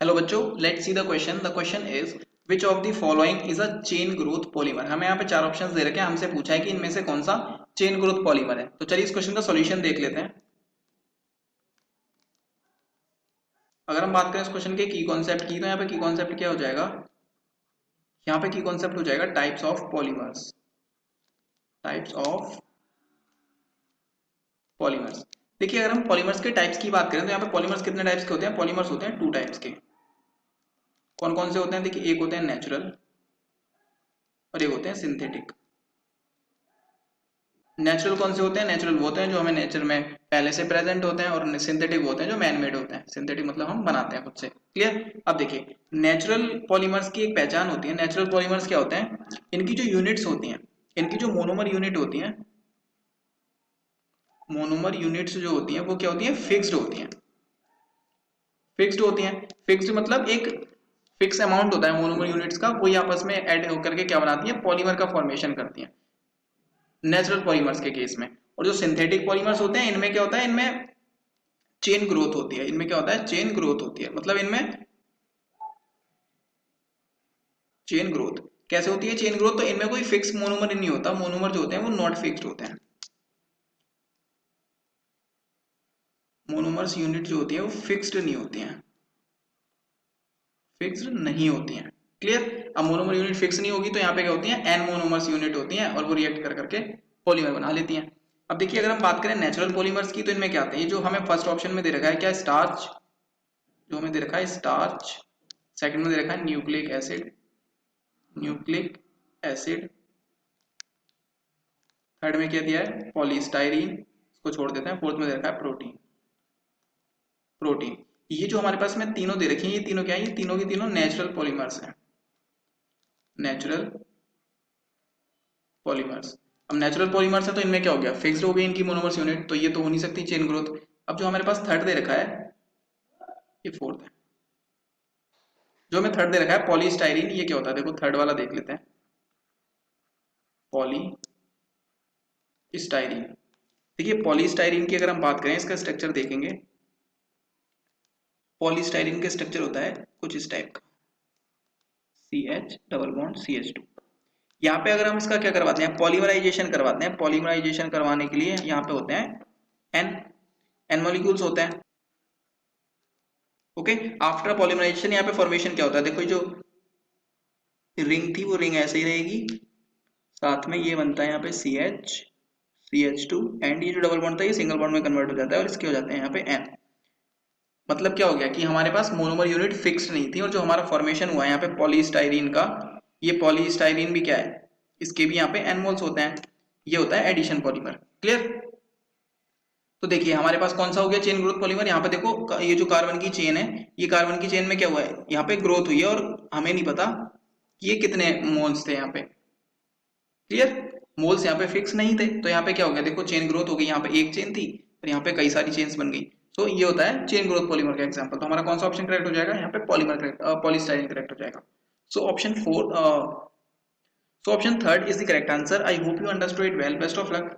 Hello बच्चों, let's see the question. The question is which of the following is a chain growth polymer. हमें यहाँ पे चार options दे रखे हैं, हमसे पूछा है कि इनमें से कौन सा चेन ग्रोथ पॉलीमर है। तो चलिए इस क्वेश्चन का सॉल्यूशन देख लेते हैं। अगर हम बात करें इस क्वेश्चन के की कॉन्सेप्ट की, तो यहाँ पे की कॉन्सेप्ट क्या हो जाएगा, यहाँ पे की कॉन्सेप्ट हो जाएगा types of polymers. Types of polymers. देखिए, अगर हम पॉलीमर्स के टाइप्स की बात करें तो यहाँ पे पॉलीमर्स कितने टाइप्स के होते हैं? पॉलीमर्स होते हैं टू टाइप्स के। कौन कौन से होते हैं? देखिए, एक होते हैं नेचुरल और एक होते हैं सिंथेटिक। नेचुरल कौन से होते हैं? नेचुरल वो होते हैं जो हमें नेचर में पहले से प्रेजेंट होते हैं, और सिंथेटिक वो होते हैं जो मैन मेड होते हैं। सिंथेटिक मतलब हम बनाते हैं खुद से। क्लियर? अब देखिए, नेचुरल पॉलीमर्स की एक पहचान होती है। नेचुरल पॉलीमर्स क्या होते हैं? इनकी जो यूनिट्स होती हैं, इनकी जो मोनोमर यूनिट होती हैं, मोनोमर यूनिट्स जो होती हैं वो क्या होती हैं? फिक्स्ड होती हैं। फिक्स्ड होती हैं। फिक्स्ड मतलब एक फिक्स अमाउंट होता है मोनोमर यूनिट्स का, वही आपस में ऐड होकर के क्या बनाती है? पॉलीमर का फॉर्मेशन करती हैं नेचुरल पॉलीमर्स के केस में। और जो सिंथेटिक पॉलीमर्स होते हैं, इनमें क्या होता है? इनमें चेन ग्रोथ होती है। इनमें क्या होता है? चेन ग्रोथ होती है। मतलब इनमें चेन ग्रोथ कैसे होती है? चेन ग्रोथ तो इनमें कोई फिक्स मोनोमर नहीं होता। मोनोमर जो होते हैं वो नॉट फिक्स्ड होते हैं। मोनोमर्स यूनिट जो होती है वो फिक्स्ड नहीं होती हैं, फिक्स्ड नहीं होती हैं। क्लियर? अब मोनोमर यूनिट फिक्स नहीं होगी तो यहाँ पे क्या होती है? एन मोनोमर्स यूनिट होती हैं और वो रिएक्ट कर करके पॉलीमर बना लेती हैं। अब देखिए, अगर हम बात करें नेचुरल पॉलीमर्स की, तो इनमें क्या आते हैं? ये जो हमें फर्स्ट ऑप्शन में दे रखा है क्या? स्टार्च। जो हमें दे रखा है स्टार्च। सेकंड में दे रखा है nucleic acid. Nucleic acid. Third में क्या दिया है? पॉलीस्टाइरीन। इसको छोड़ देते हैं। फोर्थ में दे रखा है प्रोटीन। प्रोटीन। ये जो हमारे पास में तीनों दे रखी हैं, ये तीनों क्या है? ये तीनों की तीनों नेचुरल पॉलीमर्स हैं। Natural polymers. अब नेचुरल पॉलीमर्स है तो इनमें क्या हो गया? फिक्स्ड हो गई इनकी मोनोमर्स यूनिट, तो ये तो हो नहीं सकती चेन ग्रोथ। अब जो हमारे पास थर्ड दे रखा है, ये फोर्थ है। जो हमें थर्ड दे रखा है पॉलीस्टाइरीन, ये क्या होता है? देखो थर्ड वाला देख लेते हैं। पॉलीस्टाइरीन। देखिए, पॉलीस्टाइरीन की अगर हम बात करें, इसका स्ट्रक्चर देखेंगे। पॉलीस्टाइरीन का स्ट्रक्चर होता है कुछ इस टाइप का, CH डबल बॉन्ड CH2। यहाँ पे अगर हम इसका क्या करवाते हैं? पॉलीमराइजेशन करवाते हैं। पॉलीमराइजेशन करवाने के लिए यहाँ पे होते हैं एन एन मॉलिक्यूल्स होते हैं। ओके, आफ्टर पॉलीमराइजेशन यहाँ पे फॉर्मेशन क्या होता है? देखो, जो रिंग थी वो रिंग ऐसे ही रहेगी, साथ में ये बनता है यहाँ पे CH2, एंड ये जो डबल बॉन्ड था ये सिंगल बॉन्ड में कन्वर्ट हो जाता है और इसके हो जाते हैं यहाँ पे N। मतलब क्या हो गया कि हमारे पास मोनोमर यूनिट फिक्स्ड नहीं थी, और जो हमारा फॉर्मेशन हुआ है यहाँ पे पॉलीस्टाइरीन का, ये पॉलीस्टाइरीन भी क्या है? इसके भी यहाँ पे N मोल्स होते हैं। ये होता है एडिशन पॉलीमर। क्लियर? तो देखिए, हमारे पास कौन सा हो गया चेन ग्रोथ पॉलीमर? यहाँ पे देखो, ये जो कार्बन की चेन है, ये कार्बन की चेन में क्या हुआ है? यहाँ पे ग्रोथ हुई है, और हमें नहीं पता कि ये कितने मोल्स थे यहाँ पे। क्लियर? मोल्स यहाँ पे फिक्स नहीं थे, तो यहाँ पे क्या हो गया? देखो, चेन ग्रोथ हो गई। यहाँ पे एक चेन थी और यहाँ पे कई सारी चेन्स बन गई। सो ये होता है चेन ग्रोथ पॉलीमर का एग्जांपल। तो हमारा कौन सा ऑप्शन करेक्ट हो जाएगा? यहाँ पे पॉलीमर करेक्ट, पॉलीस्टाइरीन करेक्ट हो जाएगा। So option third is the correct answer. I hope you understood it well. Best of luck.